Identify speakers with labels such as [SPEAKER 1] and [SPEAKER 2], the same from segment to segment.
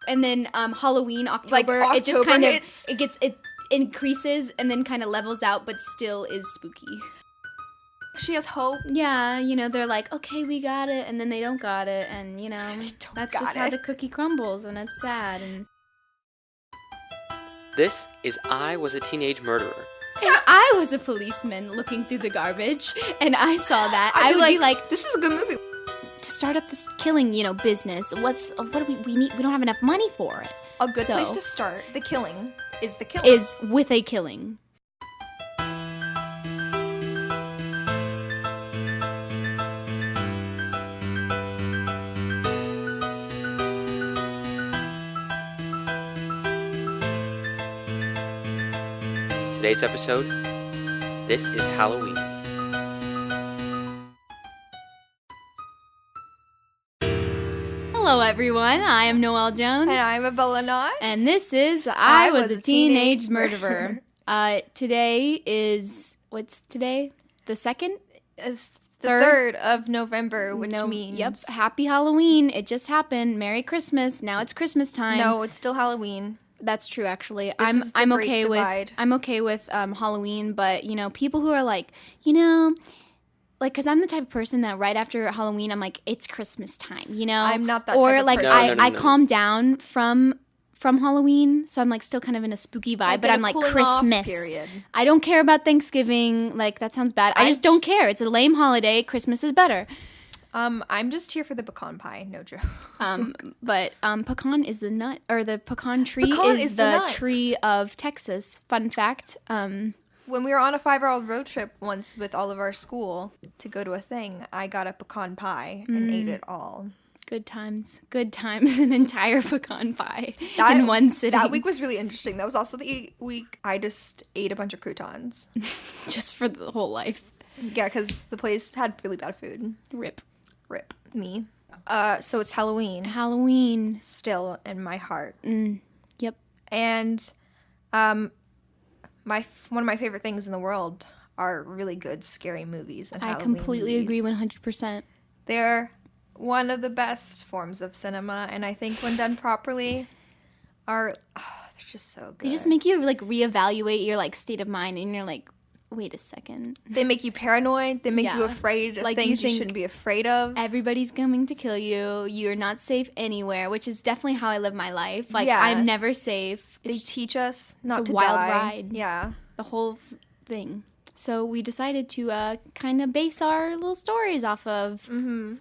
[SPEAKER 1] And then Halloween, October,
[SPEAKER 2] October
[SPEAKER 1] it just kind
[SPEAKER 2] hits.
[SPEAKER 1] of it increases and then kind of levels out, but still is spooky.
[SPEAKER 2] She has hope.
[SPEAKER 1] Yeah, they're like, okay, we got it, and then they don't got it, and that's just how the cookie crumbles, and it's sad. And
[SPEAKER 3] This is I Was a Teenage Murderer.
[SPEAKER 1] if I was a policeman looking through the garbage, and I saw that, I would be like,
[SPEAKER 2] this is a good movie.
[SPEAKER 1] to start up this killing, business. What do we need? We don't have enough money for it.
[SPEAKER 2] A good place to start. The killing is the killing.
[SPEAKER 1] Is with a killing.
[SPEAKER 3] Today's episode, this is Halloween.
[SPEAKER 1] Hello, everyone. I am Noel Jones.
[SPEAKER 2] And I'm Abella Knott.
[SPEAKER 1] And this is I Was a Teenage Murderer. Today is, what's today? The 2nd?
[SPEAKER 2] It's the 3rd of November, which means...
[SPEAKER 1] Yep, happy Halloween. It just happened. Merry Christmas. Now it's Christmas time.
[SPEAKER 2] No, it's still Halloween.
[SPEAKER 1] That's true, actually.
[SPEAKER 2] I'm okay
[SPEAKER 1] with Halloween, but people who are like, because I'm the type of person that right after Halloween, I'm like, it's Christmas time,
[SPEAKER 2] I'm not that
[SPEAKER 1] or
[SPEAKER 2] type of
[SPEAKER 1] like
[SPEAKER 2] person.
[SPEAKER 1] I calm down from Halloween, so I'm like still kind of in a spooky vibe, but I'm like Christmas.
[SPEAKER 2] Period.
[SPEAKER 1] I don't care about Thanksgiving. Like that sounds bad. I just don't care. It's a lame holiday. Christmas is better.
[SPEAKER 2] I'm just here for the pecan pie, no joke.
[SPEAKER 1] But pecan is the nut, or the pecan tree is
[SPEAKER 2] the
[SPEAKER 1] the
[SPEAKER 2] nut.
[SPEAKER 1] tree of Texas. Fun fact.
[SPEAKER 2] When we were on a 5-year-old road trip once with all of our school to go to a thing, I got a pecan pie and ate it all.
[SPEAKER 1] Good times. An entire pecan pie in one sitting.
[SPEAKER 2] That week was really interesting. That was also the week I just ate a bunch of croutons.
[SPEAKER 1] Just for the whole life.
[SPEAKER 2] Yeah, because the place had really bad food.
[SPEAKER 1] Rip
[SPEAKER 2] me. So it's Halloween.
[SPEAKER 1] Halloween.
[SPEAKER 2] Still in my heart.
[SPEAKER 1] Yep.
[SPEAKER 2] And one of my favorite things in the world are really good scary movies and Halloween
[SPEAKER 1] completely
[SPEAKER 2] movies.
[SPEAKER 1] agree 100%.
[SPEAKER 2] They're one of the best forms of cinema, and I think when done properly they're just so good.
[SPEAKER 1] They just make you like reevaluate your like state of mind, and you're like, wait a second.
[SPEAKER 2] They make you paranoid. They make you afraid of
[SPEAKER 1] like
[SPEAKER 2] things you shouldn't be afraid of.
[SPEAKER 1] Everybody's coming to kill you. You're not safe anywhere, which is definitely how I live my life. Like, I'm never safe.
[SPEAKER 2] They teach us not to die.
[SPEAKER 1] It's a wild ride.
[SPEAKER 2] Yeah.
[SPEAKER 1] The whole thing. So we decided to kind of base our little stories off of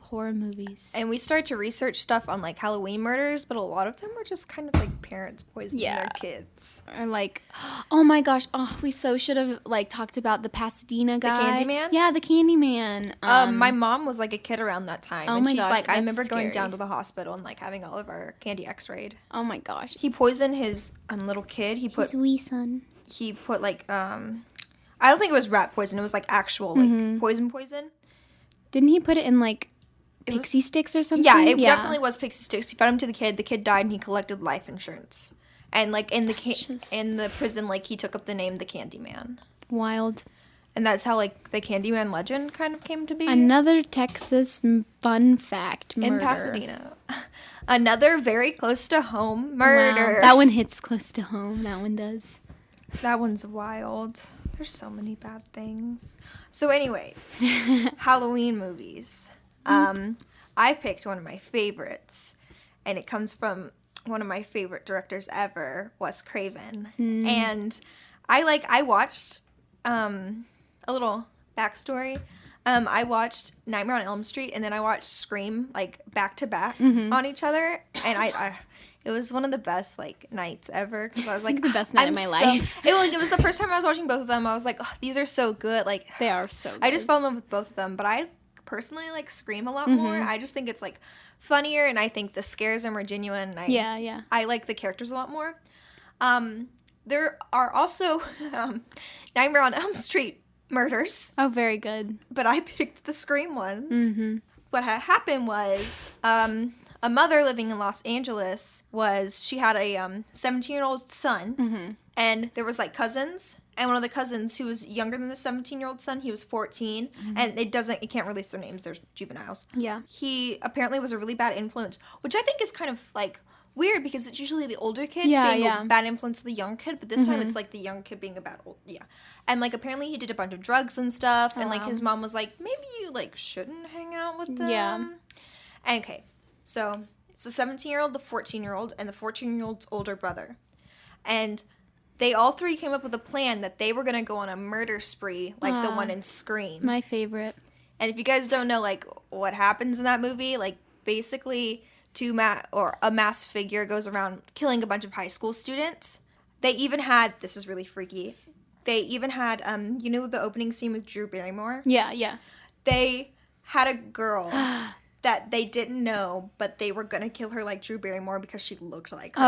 [SPEAKER 1] horror movies.
[SPEAKER 2] And we started to research stuff on, like, Halloween murders, but a lot of them were just kind of, like, parents poisoning their kids.
[SPEAKER 1] Or, like, oh, my gosh. Oh, we so should have, like, talked about the Pasadena guy.
[SPEAKER 2] The Candyman?
[SPEAKER 1] Yeah, the Candyman.
[SPEAKER 2] My mom was, like, a kid around that time.
[SPEAKER 1] Oh,
[SPEAKER 2] and
[SPEAKER 1] my
[SPEAKER 2] she's
[SPEAKER 1] gosh,
[SPEAKER 2] like, I
[SPEAKER 1] that's
[SPEAKER 2] remember going
[SPEAKER 1] scary.
[SPEAKER 2] down to the hospital and, like, having all of our candy x-rayed.
[SPEAKER 1] Oh, my gosh.
[SPEAKER 2] He poisoned his little kid.
[SPEAKER 1] His wee son.
[SPEAKER 2] He put, like, I don't think it was rat poison. It was, like, actual, like, poison.
[SPEAKER 1] Didn't he put it in, like, pixie sticks or something?
[SPEAKER 2] Yeah, it definitely was pixie sticks. He fed them to the kid. The kid died, and he collected life insurance. And, like, in the prison, like, he took up the name the Candyman.
[SPEAKER 1] Wild.
[SPEAKER 2] And that's how, like, the Candyman legend kind of came to be.
[SPEAKER 1] Another Texas fun fact murder.
[SPEAKER 2] In Pasadena. Another very close to home murder.
[SPEAKER 1] Wow. That one hits close to home. That one does.
[SPEAKER 2] That one's wild. There's so many bad things. So anyways, Halloween movies. I picked one of my favorites, and it comes from one of my favorite directors ever, Wes Craven. And I watched a little backstory. I watched Nightmare on Elm Street, and then I watched Scream, like, back to back on each other, and it was one of the best, like, nights ever, because I was like,
[SPEAKER 1] the best night of my life.
[SPEAKER 2] It was the first time I was watching both of them. I was like, oh, these are so good. Like,
[SPEAKER 1] they are so good.
[SPEAKER 2] I just fell in love with both of them, but I personally like Scream a lot more. I just think it's, like, funnier, and I think the scares are more genuine. I like the characters a lot more. There are also Nightmare on Elm Street murders.
[SPEAKER 1] Oh, very good.
[SPEAKER 2] But I picked the Scream ones. What had happened was a mother living in Los Angeles she had a 17-year-old son, and there was, like, cousins, and one of the cousins who was younger than the 17-year-old son, he was 14, and it can't release their names, they're juveniles.
[SPEAKER 1] Yeah.
[SPEAKER 2] He apparently was a really bad influence, which I think is kind of, like, weird because it's usually the older kid
[SPEAKER 1] Yeah,
[SPEAKER 2] being
[SPEAKER 1] yeah.
[SPEAKER 2] a bad influence to the young kid, but this time it's like the young kid being a bad old, and like apparently he did a bunch of drugs and stuff, and like
[SPEAKER 1] wow.
[SPEAKER 2] his mom was like, maybe you like shouldn't hang out with them.
[SPEAKER 1] Yeah.
[SPEAKER 2] Okay, so it's the 17-year-old, the 14-year-old, and the 14-year-old's older brother, and they all three came up with a plan that they were gonna go on a murder spree like the one in Scream.
[SPEAKER 1] My favorite.
[SPEAKER 2] And if you guys don't know, like, what happens in that movie, like, basically, a masked figure goes around killing a bunch of high school students. They even had, this is really freaky, they even had, you know the opening scene with Drew Barrymore?
[SPEAKER 1] Yeah, yeah.
[SPEAKER 2] They had a girl that they didn't know, but they were gonna kill her like Drew Barrymore because she looked like her.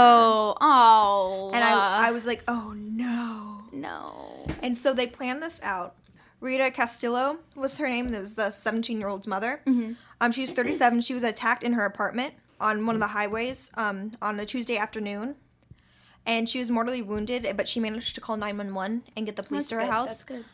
[SPEAKER 1] Oh.
[SPEAKER 2] And I was like, oh no.
[SPEAKER 1] No.
[SPEAKER 2] And so they planned this out. Rita Castillo was her name. That was the 17-year-old's mother.
[SPEAKER 1] Mm-hmm.
[SPEAKER 2] She was 37. She was attacked in her apartment on one of the highways on a Tuesday afternoon. And she was mortally wounded, but she managed to call 911 and get the police to her house.
[SPEAKER 1] That's good.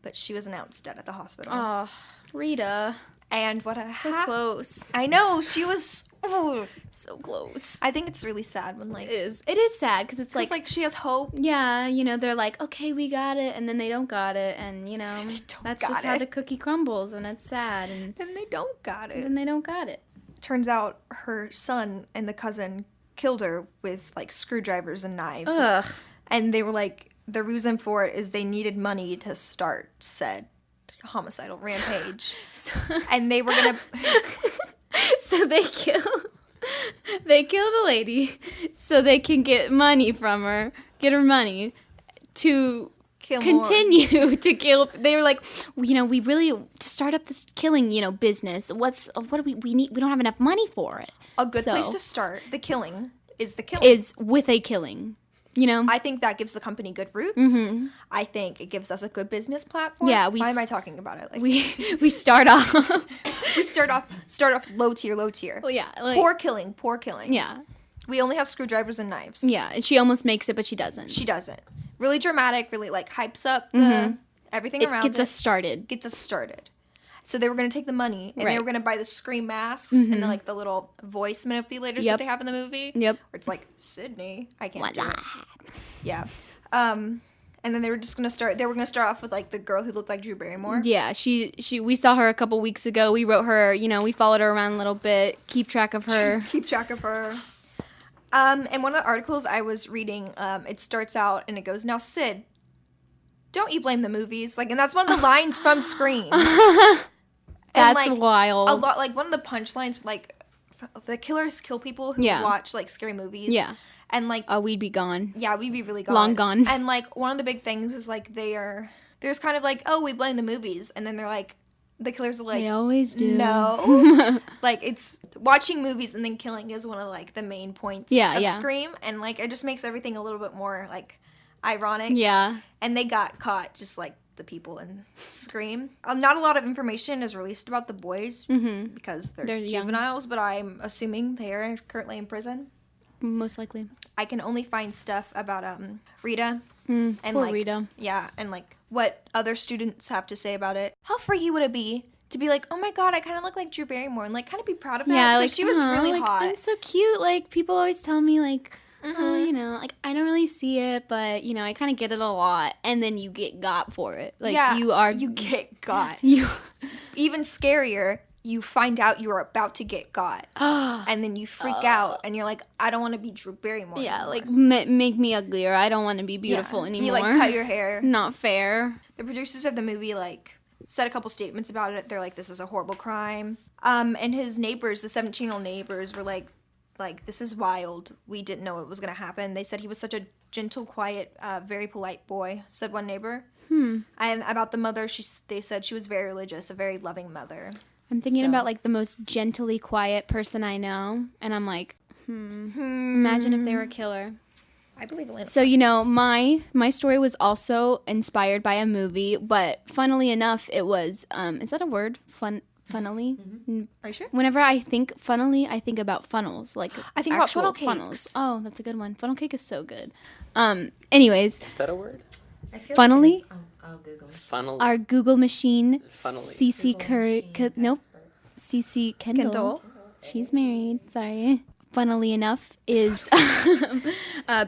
[SPEAKER 2] But she was announced dead at the hospital.
[SPEAKER 1] Oh, Rita.
[SPEAKER 2] And what
[SPEAKER 1] So close.
[SPEAKER 2] I know, she was... Oh,
[SPEAKER 1] So close.
[SPEAKER 2] I think it's really sad when, like...
[SPEAKER 1] It is. It is sad because it's like,
[SPEAKER 2] she has hope.
[SPEAKER 1] yeah, you know, they're like, okay, we got it, and then they don't got it, and, you know, that's
[SPEAKER 2] got
[SPEAKER 1] just how
[SPEAKER 2] it.
[SPEAKER 1] the cookie crumbles, and it's sad, and
[SPEAKER 2] And they don't got it.
[SPEAKER 1] then they don't got it.
[SPEAKER 2] Turns out her son and the cousin killed her with, like, screwdrivers and knives.
[SPEAKER 1] Ugh.
[SPEAKER 2] And they were like, the reason for it is they needed money to start said homicidal rampage. And they were gonna...
[SPEAKER 1] So they killed a lady so they can get money from her, get her money to
[SPEAKER 2] Kill
[SPEAKER 1] continue to kill. They were like, well, you know, we really, to start up this killing, you know, business, what do we need? We don't have enough money for it.
[SPEAKER 2] A good place
[SPEAKER 1] So-
[SPEAKER 2] to start the killing is the killing.
[SPEAKER 1] Is with a killing, you know?
[SPEAKER 2] I think that gives the company good roots. I think it gives us a good business platform.
[SPEAKER 1] Yeah,
[SPEAKER 2] Why am I talking about it? Like
[SPEAKER 1] we start off.
[SPEAKER 2] we start off low tier.
[SPEAKER 1] Well, yeah. Like,
[SPEAKER 2] Poor killing.
[SPEAKER 1] yeah.
[SPEAKER 2] We only have screwdrivers and knives.
[SPEAKER 1] Yeah. And she almost makes it, but she doesn't.
[SPEAKER 2] She doesn't. Really dramatic, really like hypes up the everything
[SPEAKER 1] it
[SPEAKER 2] around
[SPEAKER 1] gets us started.
[SPEAKER 2] Gets us started. So they were going to take the money and
[SPEAKER 1] Right.
[SPEAKER 2] they were going to buy the Scream masks and then like the little voice manipulators
[SPEAKER 1] Yep.
[SPEAKER 2] that they have in the movie.
[SPEAKER 1] Yep.
[SPEAKER 2] Where it's like, Sydney, I can't
[SPEAKER 1] What
[SPEAKER 2] do
[SPEAKER 1] the
[SPEAKER 2] it. Yeah. And then they were going to start off with like the girl who looked like Drew Barrymore.
[SPEAKER 1] Yeah, we saw her a couple weeks ago. We wrote her, you know, we followed her around a little bit, keep track of her.
[SPEAKER 2] Keep track of her. And one of the articles I was reading, it starts out and it goes, now Sid, don't you blame the movies? Like, and that's one of the lines from Scream. And,
[SPEAKER 1] That's
[SPEAKER 2] like,
[SPEAKER 1] wild.
[SPEAKER 2] A lot, like one of the punchlines, like the killers kill people who
[SPEAKER 1] Yeah.
[SPEAKER 2] watch like scary movies.
[SPEAKER 1] Yeah.
[SPEAKER 2] And like,
[SPEAKER 1] Oh, we'd be gone.
[SPEAKER 2] yeah, we'd be really gone.
[SPEAKER 1] Long gone.
[SPEAKER 2] And like one of the big things is like there's kind of like, oh, we blame the movies, and then they're like, the killers are like,
[SPEAKER 1] They always do.
[SPEAKER 2] no. Like it's watching movies and then killing is one of like the main points
[SPEAKER 1] Yeah,
[SPEAKER 2] of
[SPEAKER 1] yeah.
[SPEAKER 2] Scream, and like it just makes everything a little bit more like ironic.
[SPEAKER 1] Yeah.
[SPEAKER 2] And they got caught just like the people in Scream. Not a lot of information is released about the boys because they're
[SPEAKER 1] young.
[SPEAKER 2] juveniles, but I'm assuming they are currently in prison.
[SPEAKER 1] Most likely.
[SPEAKER 2] I can only find stuff about Rita
[SPEAKER 1] And poor
[SPEAKER 2] like
[SPEAKER 1] Rita.
[SPEAKER 2] yeah, and like what other students have to say about it. How freaky would it be to be like, oh my god, I kind of look like Drew Barrymore, and like kind of be proud of that?
[SPEAKER 1] Yeah,
[SPEAKER 2] 'Cause
[SPEAKER 1] like
[SPEAKER 2] she was
[SPEAKER 1] "Aw,
[SPEAKER 2] really
[SPEAKER 1] like,
[SPEAKER 2] hot.
[SPEAKER 1] I'm so cute. Like people always tell me like, oh,
[SPEAKER 2] Mm-hmm.
[SPEAKER 1] you know, like I don't really see it, but you know, I kind of get it a lot, and then you get got for it. Like
[SPEAKER 2] yeah,
[SPEAKER 1] you
[SPEAKER 2] get got.
[SPEAKER 1] you.
[SPEAKER 2] Even scarier, you find out you're about to get got, and then you freak out, and you're like, I don't want to be Drew Barrymore.
[SPEAKER 1] Yeah,
[SPEAKER 2] anymore.
[SPEAKER 1] like make me uglier. I don't want to be beautiful
[SPEAKER 2] Yeah.
[SPEAKER 1] anymore.
[SPEAKER 2] You like cut your hair.
[SPEAKER 1] Not fair.
[SPEAKER 2] The producers of the movie like said a couple statements about it. They're like, this is a horrible crime. And his neighbors, the 17-year-old neighbors, were like this is wild. We didn't know it was gonna happen. They said he was such a gentle, quiet, very polite boy. Said one neighbor. And about the mother, they said she was very religious, a very loving mother.
[SPEAKER 1] I'm thinking
[SPEAKER 2] So-
[SPEAKER 1] about like the most gently quiet person I know, and I'm like, imagine if they were a killer.
[SPEAKER 2] I believe Elena.
[SPEAKER 1] So you know, my story was also inspired by a movie, but funnily enough, it was is that a word? Funnily.
[SPEAKER 2] Are you sure?
[SPEAKER 1] Whenever I think funnily, I think about funnels, like
[SPEAKER 2] I think about
[SPEAKER 1] actual
[SPEAKER 2] funnel
[SPEAKER 1] funnels.
[SPEAKER 2] cakes.
[SPEAKER 1] Oh, that's a good one. Funnel cake is so good. Anyways,
[SPEAKER 3] Is that a word?
[SPEAKER 4] I feel
[SPEAKER 1] Funnily?
[SPEAKER 4] Like it is. I'll Google it.
[SPEAKER 3] Funnel.
[SPEAKER 1] our Google machine,
[SPEAKER 3] Funnily.
[SPEAKER 1] CC
[SPEAKER 4] Google
[SPEAKER 1] Curry,
[SPEAKER 4] machine
[SPEAKER 1] nope,
[SPEAKER 4] expert.
[SPEAKER 1] CC Kendall.
[SPEAKER 2] Kendall.
[SPEAKER 1] She's married. Sorry. funnily enough, is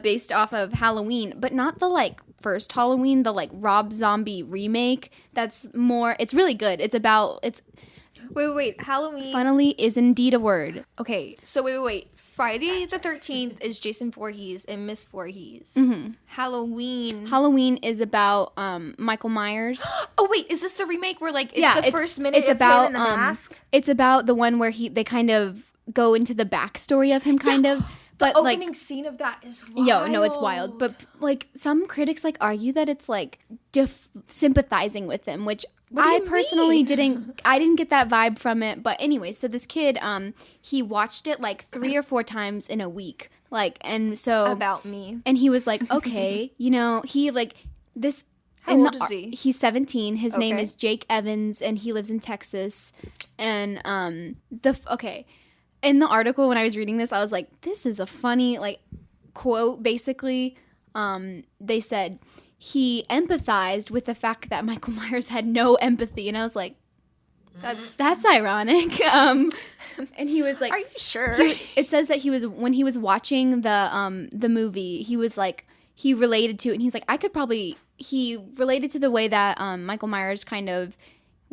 [SPEAKER 1] based off of Halloween, but not the like first Halloween, the like Rob Zombie remake. That's more. It's really good. It's about. It's
[SPEAKER 2] Wait. Halloween.
[SPEAKER 1] funnily is indeed a word.
[SPEAKER 2] Okay, so wait. Friday the 13th is Jason Voorhees and Miss Voorhees. Halloween.
[SPEAKER 1] Halloween is about Michael Myers.
[SPEAKER 2] Oh wait, is this the remake where like it's the first minute
[SPEAKER 1] It's
[SPEAKER 2] of
[SPEAKER 1] about
[SPEAKER 2] him in the mask?
[SPEAKER 1] it's about the one where they kind of go into the backstory of him, kind of.
[SPEAKER 2] The
[SPEAKER 1] But
[SPEAKER 2] opening
[SPEAKER 1] like,
[SPEAKER 2] scene of that is wild.
[SPEAKER 1] no, it's wild. But like some critics like argue that it's like sympathizing with him, which
[SPEAKER 2] What do
[SPEAKER 1] I
[SPEAKER 2] you
[SPEAKER 1] personally
[SPEAKER 2] mean?
[SPEAKER 1] didn't get that vibe from it. But anyway, so this kid, he watched it like 3 or 4 times in a week, like, and so
[SPEAKER 2] about me.
[SPEAKER 1] and he was like, okay, he like this.
[SPEAKER 2] How
[SPEAKER 1] in
[SPEAKER 2] old
[SPEAKER 1] the
[SPEAKER 2] is he?
[SPEAKER 1] He's 17. His name
[SPEAKER 2] Okay.
[SPEAKER 1] is Jake Evans, and he lives in Texas. And in the article when I was reading this, I was like, this is a funny like quote. Basically, they said he empathized with the fact that Michael Myers had no empathy, and I was like,
[SPEAKER 2] That's
[SPEAKER 1] that's ironic. And he was like,
[SPEAKER 2] Are you sure?
[SPEAKER 1] it says that when he was watching the movie, he was like, he related to it, and he's like, he related to the way that Michael Myers kind of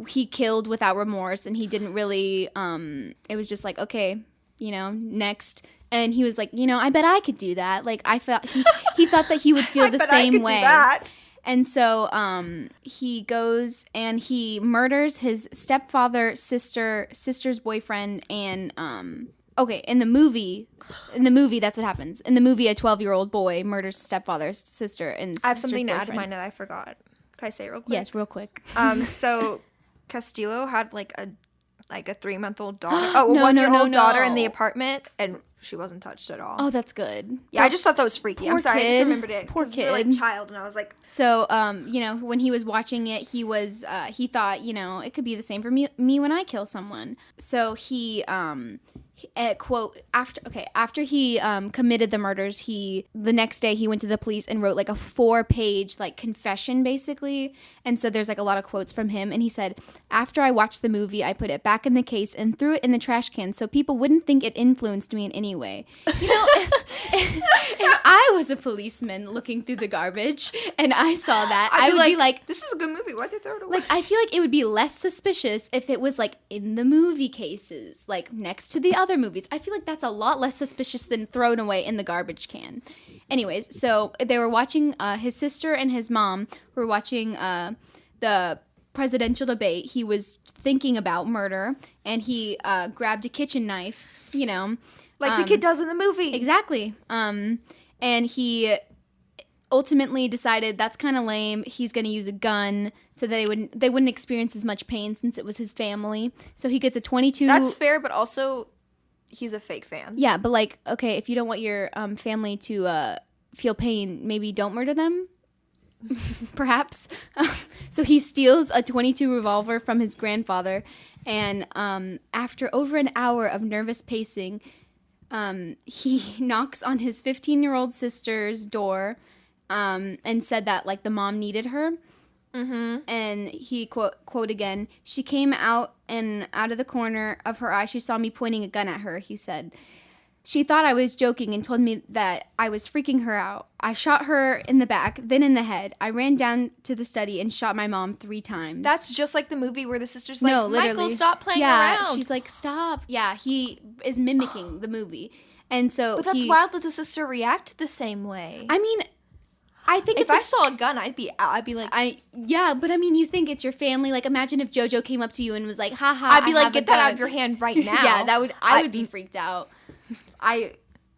[SPEAKER 1] he killed without remorse, and he didn't really it was just like, okay, next. And he was like, I bet I could do that. Like, I felt he thought that he would feel the
[SPEAKER 2] bet I
[SPEAKER 1] same
[SPEAKER 2] could do
[SPEAKER 1] way.
[SPEAKER 2] that.
[SPEAKER 1] And so he goes and he murders his stepfather, sister's boyfriend, and in the movie that's what happens. In the movie, a 12-year-old boy murders stepfather's sister and
[SPEAKER 2] I have
[SPEAKER 1] sister's
[SPEAKER 2] something to add to
[SPEAKER 1] boyfriend.
[SPEAKER 2] mine that I forgot. Can I say it real quick?
[SPEAKER 1] Yes, real quick.
[SPEAKER 2] So Castillo had like a 3-month-old daughter. Oh, a
[SPEAKER 1] No,
[SPEAKER 2] 1-year-old
[SPEAKER 1] no.
[SPEAKER 2] daughter in the apartment, and she wasn't touched at all.
[SPEAKER 1] Oh, that's good.
[SPEAKER 2] Yeah, I just thought that was freaky. I'm
[SPEAKER 1] Poor
[SPEAKER 2] sorry, I just
[SPEAKER 1] kid.
[SPEAKER 2] remembered it.
[SPEAKER 1] Poor
[SPEAKER 2] 'cause we were like
[SPEAKER 1] kid.
[SPEAKER 2] child, and I was like,
[SPEAKER 1] So, when he was watching it, he was, he thought, it could be the same for me when I kill someone. So he, quote, after he committed the murders, the next day he went to the police and wrote like a 4-page like confession, basically. And so there's like a lot of quotes from him. And he said, after I watched the movie, I put it back in the case and threw it in the trash can so people wouldn't think it influenced me in any way. If I was a policeman looking through the garbage and I saw that, I would be like,
[SPEAKER 2] this is a good movie. Why'd they throw it away?
[SPEAKER 1] like, I feel like it would be less suspicious if it was like in the movie cases, like next to the other movies. I feel like that's a lot less suspicious than thrown away in the garbage can. Anyways, so they were watching, his sister and his mom were watching the presidential debate. He was thinking about murder, and he grabbed a kitchen knife,
[SPEAKER 2] like the kid does in the movie.
[SPEAKER 1] Exactly. And he ultimately decided that's kind of lame. He's going to use a gun so that they wouldn't experience as much pain since it was his family. So he gets a 22.
[SPEAKER 2] That's fair, but also he's a fake fan.
[SPEAKER 1] Yeah, but like, okay, if you don't want your family to feel pain, maybe don't murder them. Perhaps. So he steals a 22 revolver from his grandfather, and after over an hour of nervous pacing, he knocks on his 15-year-old sister's door and said that like the mom needed her. Mm-hmm. And he quote again, she came out, and out of the corner of her eye she saw me pointing a gun at her. He said, she thought I was joking and told me that I was freaking her out. I shot her in the back, then in the head. I ran down to the study and shot my mom 3 times.
[SPEAKER 2] That's just like the movie where the sister's like,
[SPEAKER 1] no, literally.
[SPEAKER 2] Michael, stop playing
[SPEAKER 1] yeah,
[SPEAKER 2] around.
[SPEAKER 1] she's like, stop. Yeah, he is mimicking the movie. And so
[SPEAKER 2] But that's wild that the sister reacted the same way.
[SPEAKER 1] I mean, I think
[SPEAKER 2] if I saw a gun, I'd be like,
[SPEAKER 1] but I mean, you think it's your family. Like, imagine if JoJo came up to you and was like, haha,
[SPEAKER 2] I'd be
[SPEAKER 1] I
[SPEAKER 2] like,
[SPEAKER 1] have a
[SPEAKER 2] get that out
[SPEAKER 1] gun."
[SPEAKER 2] of your hand right now.
[SPEAKER 1] Yeah, I would be freaked out.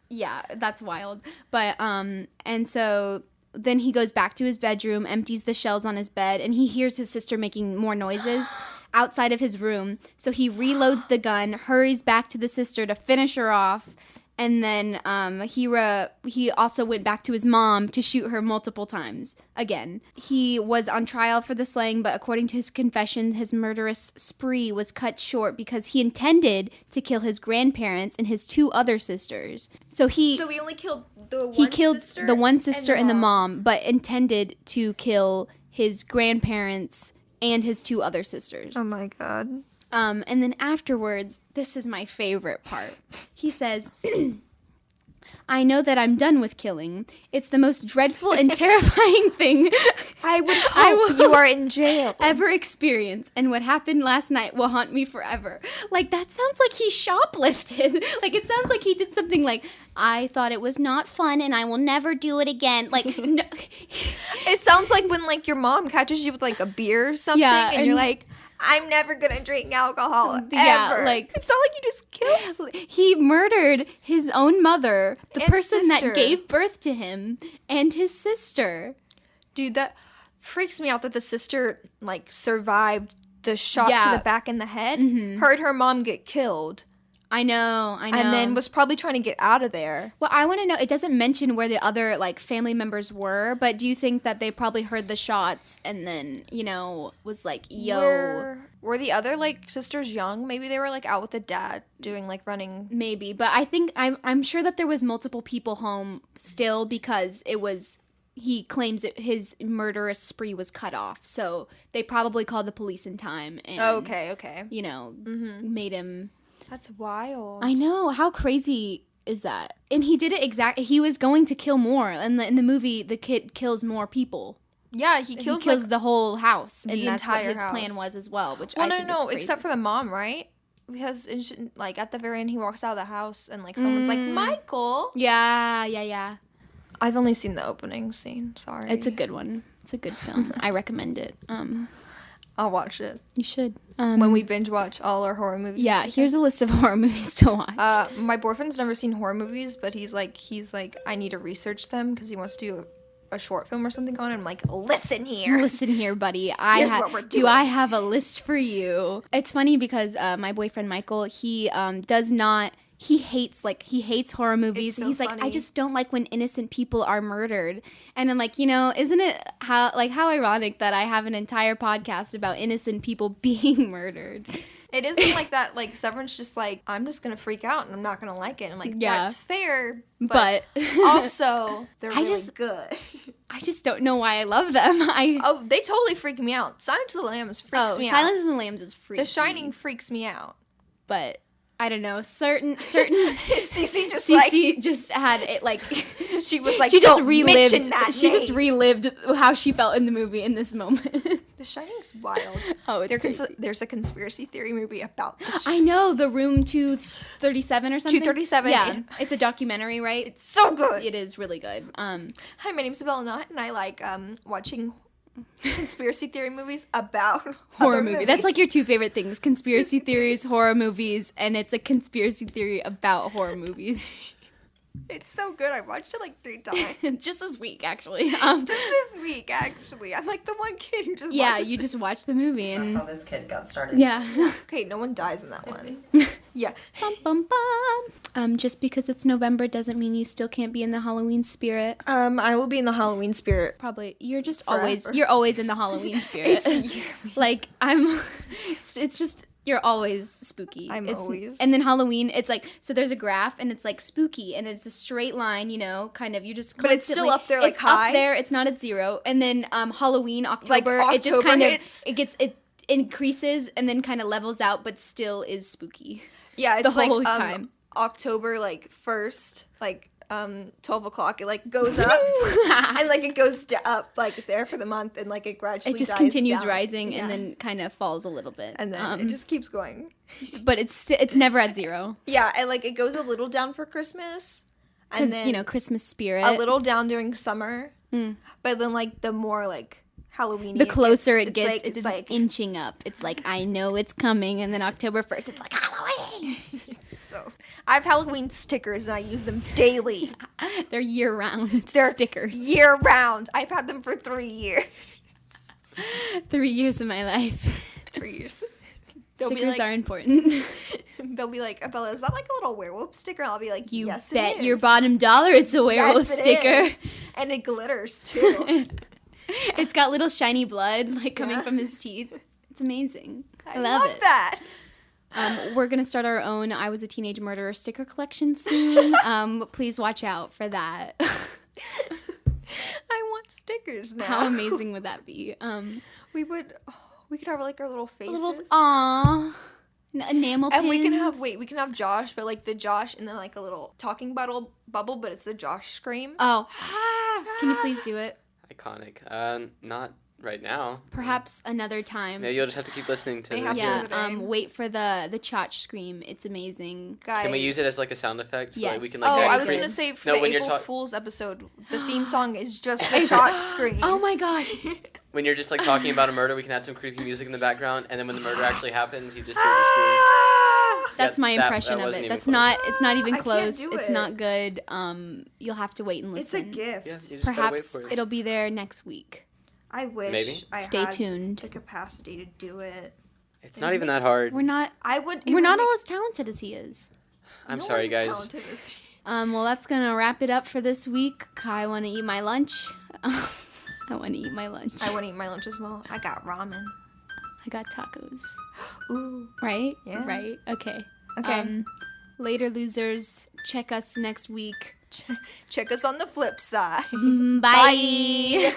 [SPEAKER 1] Yeah, that's wild. But, and so then he goes back to his bedroom, empties the shells on his bed, and he hears his sister making more noises outside of his room. So he reloads the gun, hurries back to the sister to finish her off, and then he also went back to his mom to shoot her multiple times again. He was on trial for the slaying, but according to his confession, his murderous spree was cut short because he intended to kill his grandparents and his 2 other sisters. So he
[SPEAKER 2] only killed the one
[SPEAKER 1] he killed
[SPEAKER 2] sister
[SPEAKER 1] the one sister and the
[SPEAKER 2] mom.
[SPEAKER 1] mom, but intended to kill his grandparents and his 2 other sisters.
[SPEAKER 2] Oh my god.
[SPEAKER 1] And then afterwards, this is my favorite part. He says, I know that I'm done with killing. It's the most dreadful and terrifying thing
[SPEAKER 2] I would hope you are in jail.
[SPEAKER 1] ever experience, and what happened last night will haunt me forever. Like, that sounds like he shoplifted. Like, it sounds like he did something like, I thought it was not fun and I will never do it again. Like, no.
[SPEAKER 2] It sounds like when, like, your mom catches you with, like, a beer or something, and you're like, I'm never gonna drink alcohol ever.
[SPEAKER 1] Yeah, like,
[SPEAKER 2] it's not like you just killed.
[SPEAKER 1] He murdered his own mother, the
[SPEAKER 2] And
[SPEAKER 1] person
[SPEAKER 2] sister.
[SPEAKER 1] that gave birth to him, and his sister.
[SPEAKER 2] Dude, that freaks me out that the sister, like, survived the shot
[SPEAKER 1] Yeah.
[SPEAKER 2] to the back and the head, heard her mom get killed,
[SPEAKER 1] I know.
[SPEAKER 2] and then was probably trying to get out of there.
[SPEAKER 1] Well, I want to know, it doesn't mention where the other, like, family members were, but do you think that they probably heard the shots and then, you know, was like, yo.
[SPEAKER 2] Were the other, like, sisters young? Maybe they were, like, out with the dad doing, like, running.
[SPEAKER 1] Maybe, but I think, I'm sure that there was multiple people home still because it was, he claims that his murderous spree was cut off, so they probably called the police in time and,
[SPEAKER 2] Okay.
[SPEAKER 1] you know, made him.
[SPEAKER 2] That's wild.
[SPEAKER 1] I know. How crazy is that? And he did it he was going to kill more. And in the movie, the kid kills more people.
[SPEAKER 2] Yeah, he
[SPEAKER 1] He
[SPEAKER 2] kills,
[SPEAKER 1] kills
[SPEAKER 2] like,
[SPEAKER 1] the whole house. And
[SPEAKER 2] the
[SPEAKER 1] that's what
[SPEAKER 2] entire
[SPEAKER 1] his plan
[SPEAKER 2] house.
[SPEAKER 1] was as well, which
[SPEAKER 2] well,
[SPEAKER 1] I think is
[SPEAKER 2] no,
[SPEAKER 1] crazy.
[SPEAKER 2] except for the mom, right? Because, like, at the very end, he walks out of the house and, like, someone's like, Michael.
[SPEAKER 1] Yeah.
[SPEAKER 2] I've only seen the opening scene. Sorry.
[SPEAKER 1] It's a good one. It's a good film. I recommend it.
[SPEAKER 2] I'll watch it
[SPEAKER 1] You should.
[SPEAKER 2] when we binge watch all our horror movies.
[SPEAKER 1] Yeah, here's a list of horror movies to watch.
[SPEAKER 2] My boyfriend's never seen horror movies, but he's like, I need to research them because he wants to do a short film or something on it. I'm like, listen here.
[SPEAKER 1] Listen here, buddy.
[SPEAKER 2] Here's what we're doing.
[SPEAKER 1] I have a list for you? It's funny because my boyfriend Michael, he does not. He hates horror movies.
[SPEAKER 2] It's so
[SPEAKER 1] He's like,
[SPEAKER 2] funny.
[SPEAKER 1] I just don't like when innocent people are murdered. And I'm like, you know, isn't it how ironic that I have an entire podcast about innocent people being murdered?
[SPEAKER 2] It isn't like that. Like, Severin's just like, I'm just gonna freak out and I'm not gonna like it. I'm like,
[SPEAKER 1] Yeah.
[SPEAKER 2] that's fair,
[SPEAKER 1] But
[SPEAKER 2] also they're
[SPEAKER 1] I
[SPEAKER 2] really
[SPEAKER 1] just-
[SPEAKER 2] good.
[SPEAKER 1] I just don't know why I love them.
[SPEAKER 2] Oh, they totally freak me out. Silence of the Lambs freaks me
[SPEAKER 1] Silence
[SPEAKER 2] out.
[SPEAKER 1] of the Lambs is freaky.
[SPEAKER 2] The Shining freaks me out.
[SPEAKER 1] But I don't know, certain
[SPEAKER 2] Cece just
[SPEAKER 1] Cece just had it like
[SPEAKER 2] she was like,
[SPEAKER 1] she just
[SPEAKER 2] "Don't
[SPEAKER 1] relived
[SPEAKER 2] mention that
[SPEAKER 1] she just
[SPEAKER 2] name."
[SPEAKER 1] relived how she felt in the movie in this moment.
[SPEAKER 2] The Shining's wild.
[SPEAKER 1] Oh, it's crazy.
[SPEAKER 2] There's a conspiracy theory movie about this.
[SPEAKER 1] I know, the Room 237 or something.
[SPEAKER 2] 237.
[SPEAKER 1] Yeah, it's a documentary, right?
[SPEAKER 2] It's so good.
[SPEAKER 1] It is really good.
[SPEAKER 2] Hi, my name's Abella, and I like watching conspiracy theory movies about
[SPEAKER 1] horror
[SPEAKER 2] other
[SPEAKER 1] movie.
[SPEAKER 2] movies.
[SPEAKER 1] That's like your two favorite things: conspiracy theories, horror movies, and it's a conspiracy theory about horror movies.
[SPEAKER 2] It's so good. I watched it like 3 times.
[SPEAKER 1] Just this week, actually.
[SPEAKER 2] Just this week, actually. I'm like the one kid who just
[SPEAKER 1] Yeah,
[SPEAKER 2] watches
[SPEAKER 1] you just watched the movie
[SPEAKER 4] That's
[SPEAKER 1] and
[SPEAKER 4] how this kid got started.
[SPEAKER 1] yeah.
[SPEAKER 2] Okay, no one dies in that one. Yeah.
[SPEAKER 1] Bum, bum, bum. Just because it's November doesn't mean you still can't be in the Halloween spirit.
[SPEAKER 2] I will be in the Halloween spirit.
[SPEAKER 1] Probably you're just
[SPEAKER 2] Forever.
[SPEAKER 1] you're always in the Halloween spirit. Like it's just you're always spooky.
[SPEAKER 2] Always.
[SPEAKER 1] And then Halloween, it's like, so there's a graph and it's like spooky and it's a straight line, you know, kind of, you just
[SPEAKER 2] But it's still up there, like,
[SPEAKER 1] it's
[SPEAKER 2] high?
[SPEAKER 1] up there, it's not at 0. And then Halloween, October, it just
[SPEAKER 2] October
[SPEAKER 1] kind
[SPEAKER 2] hits.
[SPEAKER 1] of, it increases and then kind of levels out, but still is spooky.
[SPEAKER 2] Yeah, it's
[SPEAKER 1] The whole
[SPEAKER 2] like
[SPEAKER 1] time.
[SPEAKER 2] October, like 1st, like 12 o'clock, it like goes up and like it goes up like there for the month and like it gradually
[SPEAKER 1] It just
[SPEAKER 2] dies
[SPEAKER 1] continues
[SPEAKER 2] down.
[SPEAKER 1] rising
[SPEAKER 2] Yeah.
[SPEAKER 1] and then kind of falls a little bit.
[SPEAKER 2] and then it just keeps going.
[SPEAKER 1] But it's never at 0.
[SPEAKER 2] Yeah, and like it goes a little down for Christmas and
[SPEAKER 1] Because,
[SPEAKER 2] then
[SPEAKER 1] you know, Christmas spirit.
[SPEAKER 2] a little down during summer. But then like the more like Halloween,
[SPEAKER 1] The closer it gets,
[SPEAKER 2] it's
[SPEAKER 1] it's
[SPEAKER 2] like
[SPEAKER 1] inching up. It's like, I know it's coming. And then October 1st, it's like, Halloween.
[SPEAKER 2] so. I have Halloween stickers and I use them daily.
[SPEAKER 1] They're year-round
[SPEAKER 2] They're
[SPEAKER 1] stickers.
[SPEAKER 2] year round. I've had them for 3 years.
[SPEAKER 1] 3 years of my life.
[SPEAKER 2] 3 years.
[SPEAKER 1] Stickers are important.
[SPEAKER 2] They'll be like, Abella, is that like a little werewolf sticker? And I'll be like,
[SPEAKER 1] You
[SPEAKER 2] yes,
[SPEAKER 1] bet
[SPEAKER 2] it is.
[SPEAKER 1] your bottom dollar it's a werewolf
[SPEAKER 2] Yes, it
[SPEAKER 1] sticker.
[SPEAKER 2] is. And it glitters too.
[SPEAKER 1] It's got little shiny blood like coming
[SPEAKER 2] Yeah.
[SPEAKER 1] from his teeth. It's amazing. I
[SPEAKER 2] love
[SPEAKER 1] love it.
[SPEAKER 2] that.
[SPEAKER 1] We're going to start our own I Was a Teenage Murderer sticker collection soon. Please watch out for that.
[SPEAKER 2] I want stickers now.
[SPEAKER 1] How amazing would that be?
[SPEAKER 2] we could have like our little
[SPEAKER 1] A
[SPEAKER 2] faces.
[SPEAKER 1] little, aw. Enamel pins.
[SPEAKER 2] And we can have Josh, but like the Josh and then like a little talking bubble, but it's the Josh scream.
[SPEAKER 1] Oh, can you please do it?
[SPEAKER 3] Iconic. Not right now.
[SPEAKER 1] Perhaps another time.
[SPEAKER 3] Maybe you'll just have to keep listening to
[SPEAKER 2] They
[SPEAKER 3] the
[SPEAKER 2] have
[SPEAKER 1] Yeah,
[SPEAKER 2] to.
[SPEAKER 1] wait for the Chotch scream. It's amazing.
[SPEAKER 2] Guys.
[SPEAKER 3] Can we use it as like a sound effect? So that we
[SPEAKER 1] Yes.
[SPEAKER 3] can like
[SPEAKER 2] Oh,
[SPEAKER 1] very
[SPEAKER 2] I was
[SPEAKER 1] good.
[SPEAKER 2] gonna say for
[SPEAKER 3] No,
[SPEAKER 2] the
[SPEAKER 3] when you're
[SPEAKER 2] April
[SPEAKER 3] talk-
[SPEAKER 2] Fool's episode, the theme song is just the Josh scream.
[SPEAKER 1] Oh my gosh.
[SPEAKER 3] When you're just like talking about a murder, we can add some creepy music in the background, and then when the murder actually happens, you just hear the scream.
[SPEAKER 1] That's
[SPEAKER 3] Yeah,
[SPEAKER 1] my
[SPEAKER 3] that
[SPEAKER 1] impression of
[SPEAKER 3] wasn't
[SPEAKER 1] it.
[SPEAKER 3] even
[SPEAKER 1] That's
[SPEAKER 3] close.
[SPEAKER 1] not. It's not even
[SPEAKER 2] I can't
[SPEAKER 1] close.
[SPEAKER 2] do
[SPEAKER 1] It's
[SPEAKER 2] it.
[SPEAKER 1] not good. You'll have to wait and
[SPEAKER 2] It's a
[SPEAKER 1] listen.
[SPEAKER 2] gift.
[SPEAKER 3] Yeah, you just gotta wait
[SPEAKER 1] Perhaps
[SPEAKER 3] for it.
[SPEAKER 1] it'll be there next week.
[SPEAKER 2] I wish
[SPEAKER 3] Maybe.
[SPEAKER 2] I
[SPEAKER 1] Stay
[SPEAKER 2] had
[SPEAKER 1] tuned.
[SPEAKER 2] the capacity to do it.
[SPEAKER 3] It's not even that hard.
[SPEAKER 1] We're not.
[SPEAKER 2] I would.
[SPEAKER 1] We're not all as talented as he is.
[SPEAKER 3] I'm sorry, guys.
[SPEAKER 1] Well, that's gonna wrap it up for this week. I want to eat my lunch. I want to eat my lunch.
[SPEAKER 2] I want to eat my lunch as well. I got ramen.
[SPEAKER 1] I got tacos.
[SPEAKER 2] Ooh.
[SPEAKER 1] Right?
[SPEAKER 2] Yeah.
[SPEAKER 1] Right. Okay.
[SPEAKER 2] Okay.
[SPEAKER 1] Later, losers. Check us next week.
[SPEAKER 2] Check us on the flip side.
[SPEAKER 1] Bye.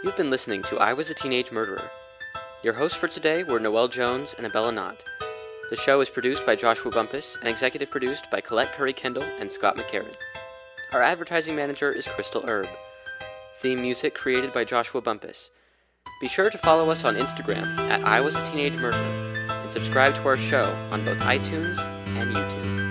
[SPEAKER 3] You've been listening to I Was a Teenage Murderer. Your hosts for today were Noel Jones and Abella Knott. The show is produced by Joshua Bumpus and executive produced by Colette Curry-Kendall and Scott McCarran. Our advertising manager is Crystal Erb. Theme music created by Joshua Bumpus. Be sure to follow us on Instagram at I Was a Teenage Murderer and subscribe to our show on both iTunes and YouTube.